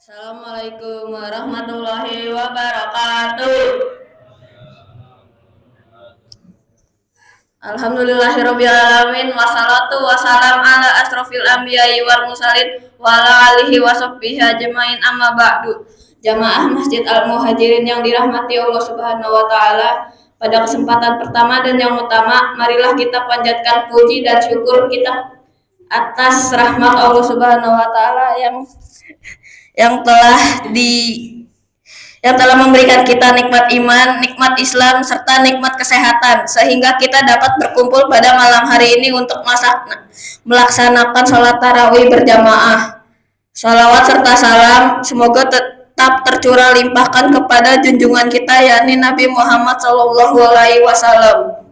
Assalamualaikum warahmatullahi wabarakatuh. Alhamdulillahirrabbilalamin. Wassalatu wassalam ala asrofil anbiya'i wal mursalin wa ala alihi wa sahbihi ajmain, amma ba'du. Jamaah Masjid Al-Muhajirin yang dirahmati Allah Subhanahu wa taala, pada kesempatan pertama dan yang utama, marilah kita panjatkan puji dan syukur kita atas rahmat Allah Subhanahu wa taala yang telah memberikan kita nikmat iman, nikmat Islam, serta nikmat kesehatan, sehingga kita dapat berkumpul pada malam hari ini untuk melaksanakan sholat tarawih berjamaah. Salawat serta salam semoga tetap tercurah limpahkan kepada junjungan kita, yakni Nabi Muhammad SAW,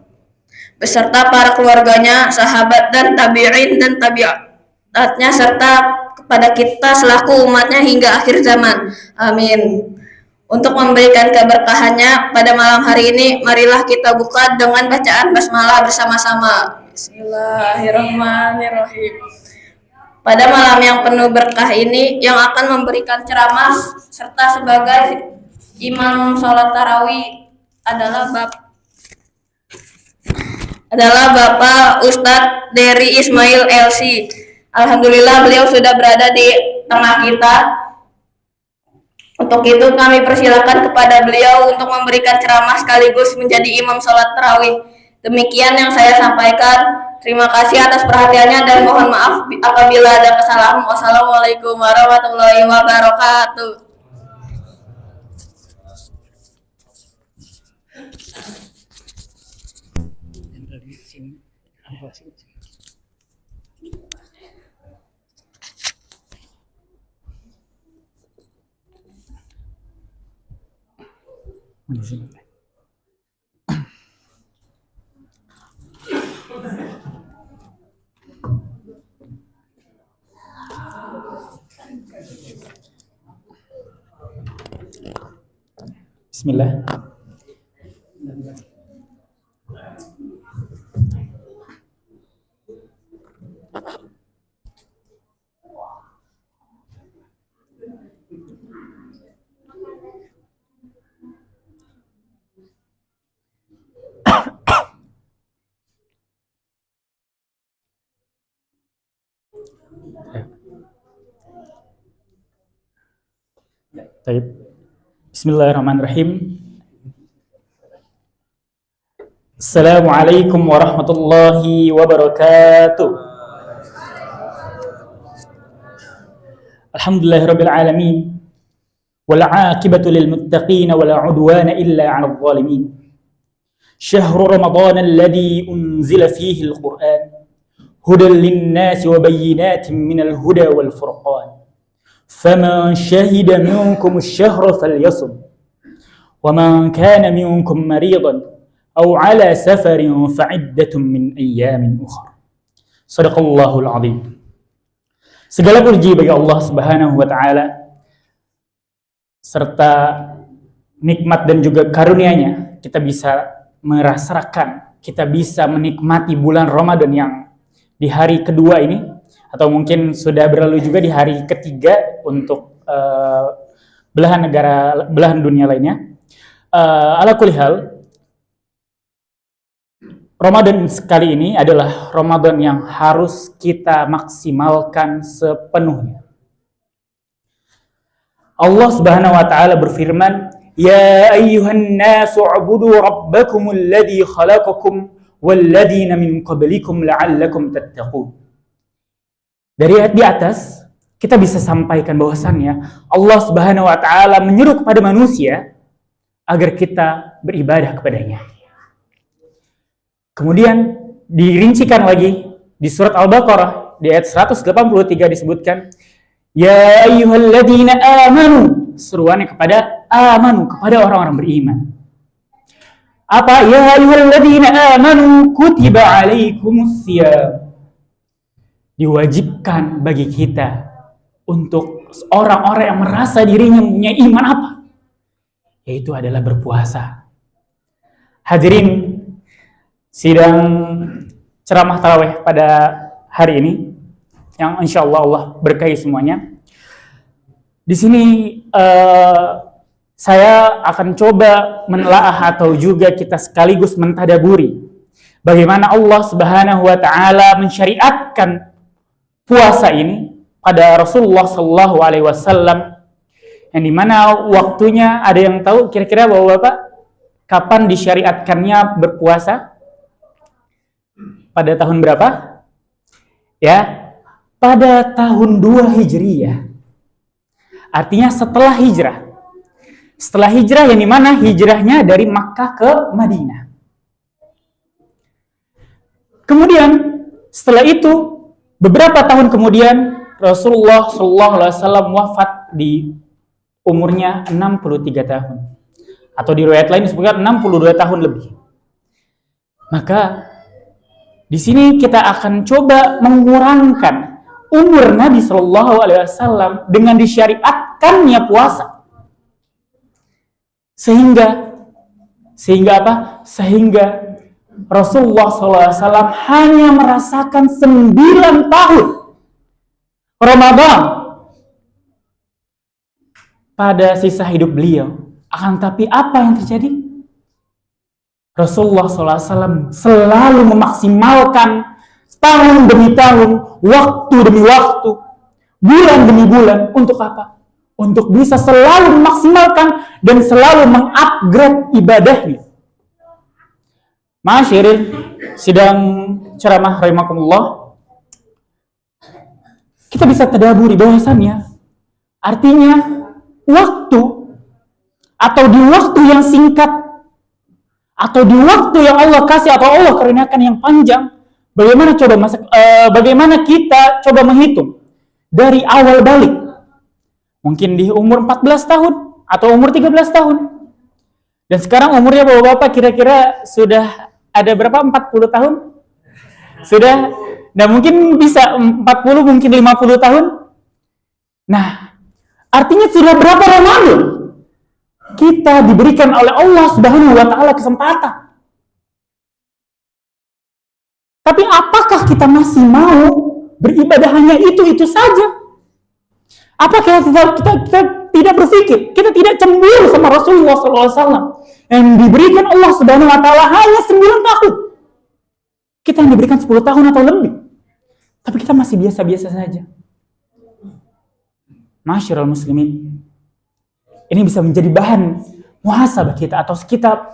beserta para keluarganya, sahabat dan tabi'in dan tabi'atnya, serta kepada kita selaku umatnya hingga akhir zaman. Amin. Untuk memberikan keberkahannya pada malam hari ini, marilah kita buka dengan bacaan basmalah bersama-sama. Bismillahirrahmanirrahim. Pada malam yang penuh berkah ini, yang akan memberikan ceramah serta sebagai imam sholat tarawih adalah Bapak Ustadz Dery Ismail LC. Alhamdulillah beliau sudah berada di tengah kita. Untuk itu kami persilakan kepada beliau untuk memberikan ceramah sekaligus menjadi imam sholat tarawih. Demikian yang saya sampaikan. Terima kasih atas perhatiannya dan mohon maaf apabila ada kesalahan. Wassalamualaikum warahmatullahi wabarakatuh. Bismillah. Bismillahirrahmanirrahim. Assalamualaikum warahmatullahi wabarakatuh. Alhamdulillahirabbil alamin. Wal 'aqibatu lil muttaqin wa la 'udwana illa 'alal zalimin. Syahrul Ramadan alladzi unzila fihi al-Qur'an hudan lin-nasi wa bayyinatin minal huda wal furqan. فمن شهد منكم الشهر فليصم ومن كان منكم مريضا أو على سفر فعدة من أيام أخرى. Sadaqallahul azim. Segala puji bagi Allah Subhanahu wa taala serta nikmat dan juga karunia-Nya kita bisa merasakan, kita bisa menikmati bulan Ramadan yang di hari kedua ini, atau mungkin sudah berlalu juga di hari ketiga untuk belahan dunia lainnya. Ala kulli hal, Ramadan sekali ini adalah Ramadan yang harus kita maksimalkan sepenuhnya. Allah Subhanahu wa taala berfirman, "Ya ayyuhan nasu ubudu rabbakumul ladzi khalaqakum wal ladzina min qablikum la'allakum tattaqun." Dari ayat di atas, kita bisa sampaikan bahwasannya Allah Subhanahu wa taala menyuruh kepada manusia agar kita beribadah kepadanya. Kemudian dirincikan lagi di surat Al-Baqarah di ayat 183 disebutkan, "Ya ayyuhalladzina amanu", seruannya kepada kepada orang-orang beriman. Apa? "Ya ayyuhalladzina amanu kutiba alaikumusiyam", diwajibkan bagi kita untuk orang-orang yang merasa dirinya mempunyai iman apa? Yaitu adalah berpuasa. Hadirin sidang ceramah tarawih pada hari ini yang insya Allah berkahi semuanya. Di sini saya akan coba menelaah atau juga kita sekaligus mentadaburi bagaimana Allah Subhanahu wa taala mensyariatkan puasa ini pada Rasulullah sallallahu alaihi wasallam, yang dimana waktunya ada yang tahu kira-kira Bapak-bapak kapan disyariatkannya berpuasa? Pada tahun berapa? Ya, pada tahun 2 Hijriyah. Artinya setelah hijrah. Setelah hijrah, yang dimana hijrahnya dari Makkah ke Madinah. Kemudian setelah itu beberapa tahun kemudian Rasulullah SAW wafat di umurnya 63 tahun. Atau di riwayat lain disebutkan 62 tahun lebih. Maka di sini kita akan coba mengurangkan umur Nabi SAW dengan disyariatkannya puasa. Sehingga apa? Sehingga Rasulullah SAW hanya merasakan 9 tahun Ramadan pada sisa hidup beliau. Akan tapi apa yang terjadi? Rasulullah SAW selalu memaksimalkan tahun demi tahun, waktu demi waktu, bulan demi bulan. Untuk apa? Untuk bisa selalu memaksimalkan dan selalu mengupgrade ibadahnya. Masyiril sidang ceramah rahimakumullah, kita bisa tadaburi bahwasannya artinya waktu atau di waktu yang singkat atau di waktu yang Allah kasih atau Allah karuniakan yang panjang, bagaimana kita coba menghitung dari awal balik, mungkin di umur 14 tahun atau umur 13 tahun, dan sekarang umurnya bapak-bapak kira-kira sudah ada berapa? 40 tahun? Sudah? Nah mungkin bisa 40, mungkin 50 tahun. Nah, artinya sudah berapa Ramadan kita diberikan oleh Allah Subhanahu wa taala kesempatan. Tapi apakah kita masih mau beribadah hanya itu saja? Apakah kita tidak berpikir, kita tidak cemburu sama Rasulullah SAW yang diberikan Allah Subhanahu wa taala hanya 9 tahun. Kita yang diberikan 10 tahun atau lebih. Tapi kita masih biasa-biasa saja. Masyarul muslimin. Ini bisa menjadi bahan muhasabah kita, atau kita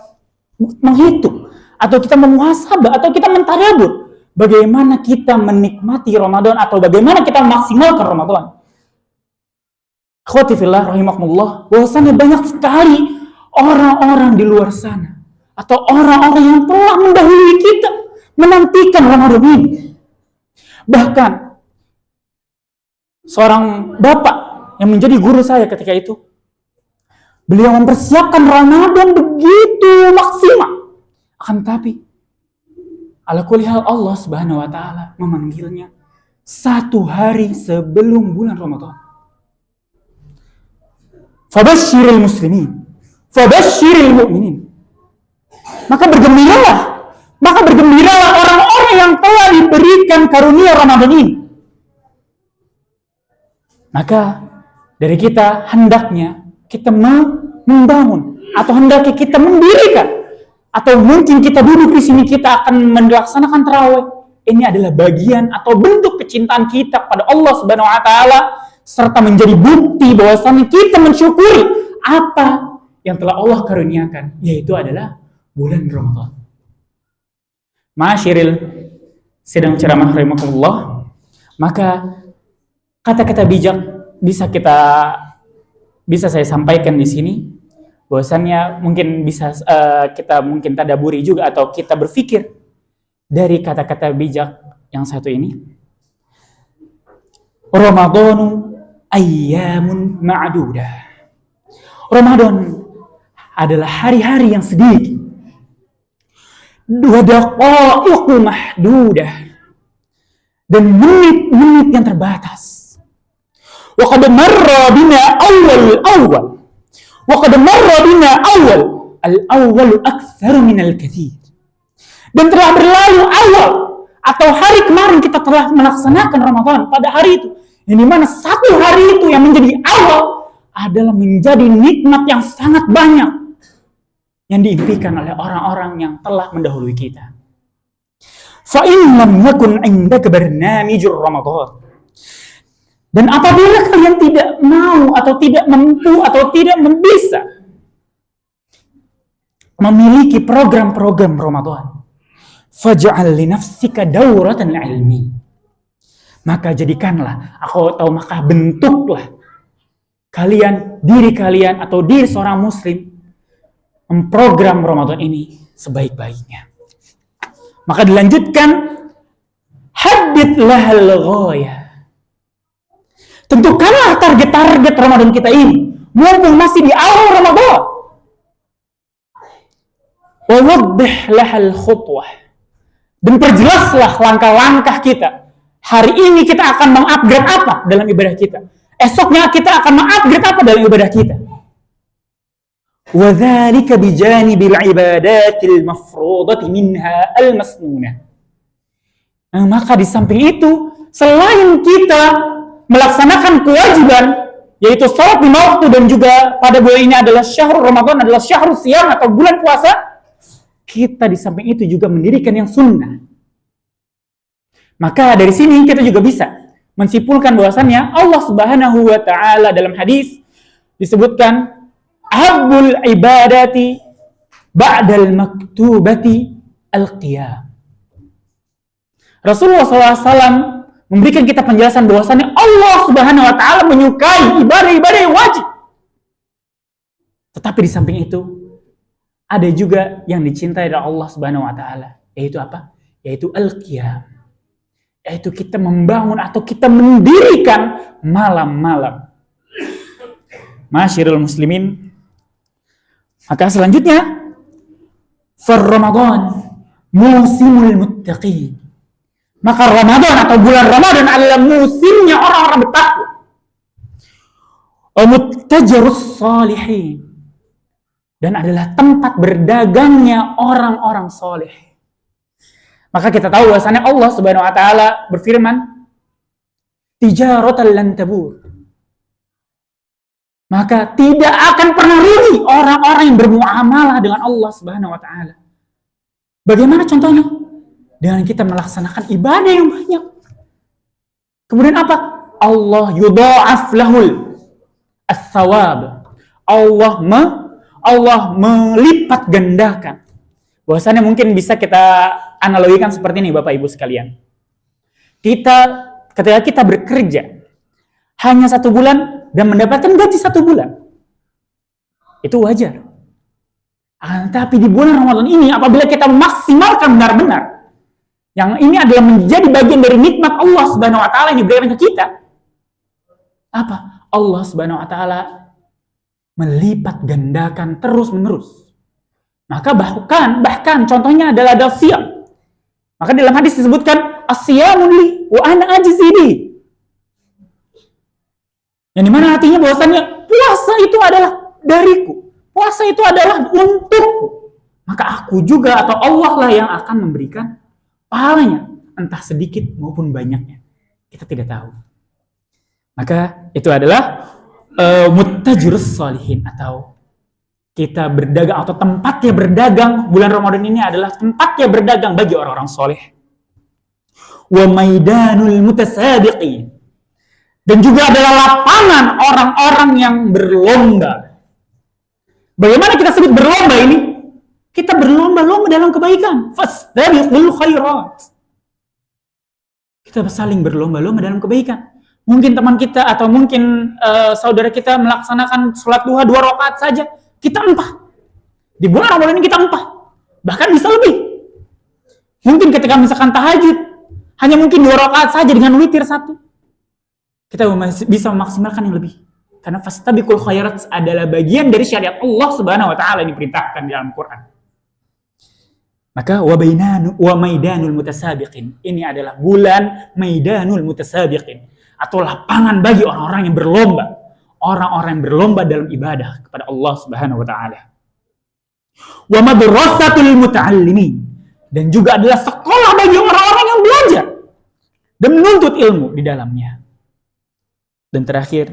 menghitung, atau kita memuhasabah, atau kita mentadabur bagaimana kita menikmati Ramadan, atau bagaimana kita memaksimalkan Ramadan. Akhwati fillah rahimakumullah, bahwasannya banyak sekali orang-orang di luar sana atau orang-orang yang telah mendahului kita menantikan Ramadan ini. Bahkan seorang bapak yang menjadi guru saya ketika itu, beliau mempersiapkan Ramadan begitu maksimal. Akan tapi ala kulli hal Allah Subhanahu wa taala memanggilnya 1 hari sebelum bulan Ramadan. Fabashshiril muslimin, fabashshiril mu'minin. Maka bergembiralah orang-orang yang telah diberikan karunia Ramadan ini. Maka dari kita hendaknya kita membangun, atau hendaknya kita mendirikan, atau mungkin kita duduk di sini kita akan melaksanakan tarawih. Ini adalah bagian atau bentuk kecintaan kita kepada Allah Subhanahu wa taala, serta menjadi bukti bahwasannya kita mensyukuri apa yang telah Allah karuniakan, yaitu adalah bulan Ramadan. Masyiril sidang ceramah rahimakumullah, maka kata-kata bijak bisa saya sampaikan di sini, bahwasannya mungkin bisa kita mungkin tadaburi juga, atau kita berpikir dari kata-kata bijak yang satu ini. Ramadhanu ayyamun ma'dudah. Ramadan adalah hari-hari yang sedikit. Wa daqaiqu mahdudah. Dan menit-menit yang terbatas. Wa qad marra bina awal. Wa qad marra bina awal. Al-awwal aktsaru min al-katsir. Dan telah berlalu awal atau hari kemarin kita telah melaksanakan Ramadan pada hari itu. Yang dimana 1 hari itu yang menjadi awal adalah menjadi nikmat yang sangat banyak yang diimpikan oleh orang-orang yang telah mendahului kita. Fa in lam yakun 'indaka barnamijur Ramadan. Dan apabila kalian tidak mau atau tidak mampu atau tidak bisa memiliki program-program Ramadan, faj'al li nafsika dauratan ilmi. Maka jadikanlah, maka bentuklah diri kalian atau diri seorang muslim memprogram Ramadan ini sebaik-baiknya. Maka dilanjutkan, haddid lahal ghayah. Tentukanlah target-target Ramadan kita ini mumpung masih di awal Ramadan. Wa waddih lahal khutwah. Dan perjelaslah langkah-langkah kita. Hari ini kita akan mengupgrade apa dalam ibadah kita? Esoknya kita akan mengupgrade apa dalam ibadah kita? Wa dzalika bijanibil ibadatil mafrudati minha al-masnunah. Nah, maka di samping itu, selain kita melaksanakan kewajiban yaitu salat lima waktu dan juga pada bulan ini adalah syahrul Ramadan, adalah syahrul siyam atau bulan puasa, kita di samping itu juga mendirikan yang sunnah. Maka dari sini kita juga bisa mensimpulkan bahwasannya Allah Subhanahu wa taala dalam hadis disebutkan habbul ibadati ba'dal maktubati al-qiyam. Rasulullah SAW memberikan kita penjelasan bahwasannya Allah Subhanahu wa taala menyukai ibadah-ibadah yang wajib. Tetapi di samping itu ada juga yang dicintai oleh Allah Subhanahu wa taala, yaitu apa? Yaitu al-qiyam. Yaitu kita membangun atau kita mendirikan malam-malam. Masyarul muslimin, maka selanjutnya Ramadan musimul muttaqin. Maka Ramadan atau bulan Ramadan adalah musimnya orang-orang bertakwa. Wa muttajarus salihin. Dan adalah tempat berdagangnya orang-orang soleh. Maka kita tahu bahwasannya Allah Subhanahu wa taala berfirman, tijaratan lan tabur. Maka tidak akan pernah rugi orang-orang yang bermuamalah dengan Allah Subhanahu wa taala. Bagaimana contohnya? Dengan kita melaksanakan ibadah yang banyak. Kemudian apa? Allah yudha'af lahul ats-tsawab. Allah melipat gandakan. Bahwasannya mungkin bisa kita analogikan seperti ini Bapak Ibu sekalian. Ketika kita bekerja hanya 1 bulan dan mendapatkan gaji 1 bulan, itu wajar. Tapi di bulan Ramadan ini apabila kita memaksimalkan benar-benar, yang ini adalah menjadi bagian dari nikmat Allah Subhanahu wa taala yang diberikan ke kita. Apa? Allah Subhanahu wa taala melipat gandakan terus-menerus. Maka bahkan contohnya adalah siam. Maka dalam hadis disebutkan as-siyamu li wa ana ajzi. Yang dimana artinya bahwasannya puasa itu adalah dariku. Puasa itu adalah untukku. Maka aku juga atau Allah lah yang akan memberikan pahalanya. Entah sedikit maupun banyaknya. Kita tidak tahu. Maka itu adalah muttajirus salihin atau kita berdagang atau tempatnya berdagang bulan Ramadan ini adalah tempatnya berdagang bagi orang-orang soleh. Wa maidanul mutasabiqin. Dan juga adalah lapangan orang-orang yang berlomba. Bagaimana kita sebut berlomba ini? Kita berlomba-lomba dalam kebaikan. Fastabiqul khairat. Kita saling berlomba-lomba dalam kebaikan. Mungkin teman kita atau mungkin saudara kita melaksanakan sholat duha 2 rakaat saja, kita empah. Di bulan Ramadan ini kita empah. Bahkan bisa lebih. Mungkin ketika misalkan tahajud, hanya mungkin 2 rakaat saja dengan witir 1. Kita bisa memaksimalkan yang lebih. Karena fastabiqul khairat adalah bagian dari syariat Allah Subhanahu wa taala yang diperintahkan di dalam Quran. Maka wa maidanul mutasabiqin. Ini adalah bulan maidanul mutasabiqin atau lapangan bagi orang-orang yang berlomba. Orang-orang yang berlomba dalam ibadah kepada Allah Subhanahu wa taala. Wa madrasatul muta'allimin. Dan juga adalah sekolah bagi orang-orang yang belajar dan menuntut ilmu di dalamnya. Dan terakhir,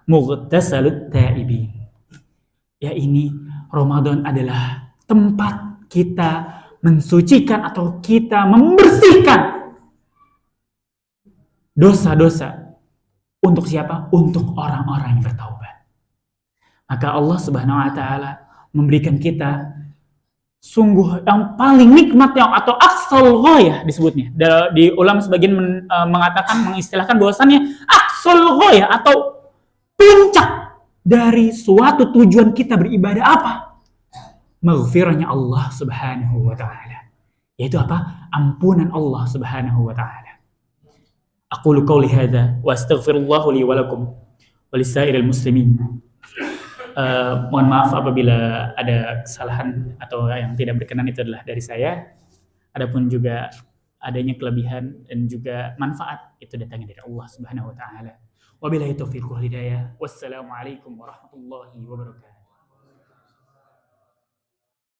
mughtasalut taibin. Ya, ini Ramadan adalah tempat kita mensucikan atau kita membersihkan dosa-dosa. Untuk siapa? Untuk orang-orang yang bertaubat. Maka Allah Subhanahu wa taala memberikan kita sungguh yang paling nikmat yang atau aqsal ghayah disebutnya. Di ulama sebagian mengatakan, mengistilahkan bahwasannya aqsal ghayah atau puncak dari suatu tujuan kita beribadah apa? Maghfirahnya Allah Subhanahu wa taala. Yaitu apa? Ampunan Allah Subhanahu wa taala. Aqulu qouli hadza wa astaghfirullah li wa lakum wa lisairil muslimin. Mohon maaf apabila ada kesalahan atau yang tidak berkenan, itu adalah dari saya. Adapun juga adanya kelebihan dan juga manfaat itu datangnya dari Allah Subhanahu wa taala. Wabillahi taufiq wal hidayah. Wassalamualaikum warahmatullahi wabarakatuh.